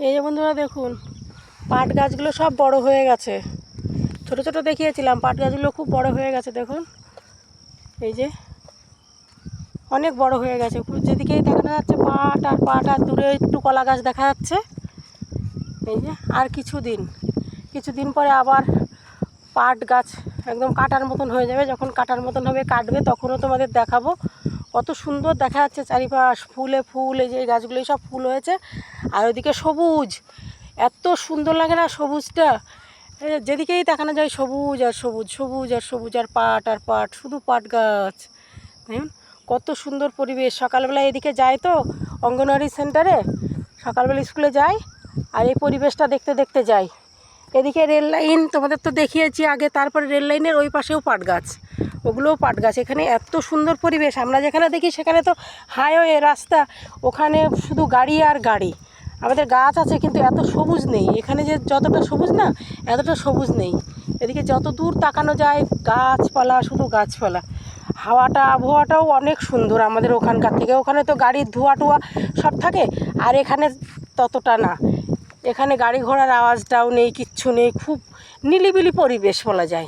এই যে বন্ধুরা দেখুন, পাট গাছগুলো সব বড় হয়ে গেছে। ছোট ছোট দেখিয়েছিলাম, পাট গাছগুলো খুব বড় হয়ে গেছে। দেখুন এই যে অনেক বড় হয়ে গেছে। যেদিকেই দেখা যাচ্ছে পাট আর পাট, আর দূরে একটু কলা গাছ দেখা যাচ্ছে। এই যে আর কিছুদিন পরে আবার পাট গাছ একদম কাটার মতন হয়ে যাবে। যখন কাটার মতন হবে, কাটবে, তখনও তোমাদের দেখাবো। কত সুন্দর দেখা যাচ্ছে চারিপাশ, ফুলে ফুল। এই যে এই গাছগুলোই সব ফুল হয়েছে, আর ওইদিকে সবুজ, এত সুন্দর লাগে না সবুজটা। যেদিকেই তাকানো যায় সবুজ আর সবুজ, সবুজ আর সবুজ, আর পাট, শুধু পাট গাছ। দেখুন কত সুন্দর পরিবেশ। সকালবেলা এদিকে যায় তো অঙ্গনওয়াড়ি সেন্টারে, সকালবেলা স্কুলে যাই, আর এই পরিবেশটা দেখতে দেখতে যাই। এদিকে রেল লাইন তোমাদের তো দেখিয়েছি আগে, তারপরে রেল লাইনের ওই পাশেও পাট গাছ, ওগুলোও পাট গাছ। এখানে এত সুন্দর পরিবেশ। আমরা যেখানে দেখি সেখানে তো হাইওয়ে রাস্তা, ওখানে শুধু গাড়ি আর গাড়ি। আমাদের গাছ আছে কিন্তু এত সবুজ নেই। এখানে যে যতটা সবুজ না, এতটা সবুজ নেই। এদিকে যত দূর তাকানো যায় গাছপালা, শুধু গাছপালা। আবহাওয়াটাও অনেক সুন্দর আমাদের ওখানকার থেকে। ওখানে তো গাড়ির ধোঁয়া টোয়া সব থাকে, আর এখানে ততটা না। এখানে গাড়ি ঘোড়ার আওয়াজটাও নেই, কিচ্ছু নেই, খুব নিরিবিলি পরিবেশ বলা যায়।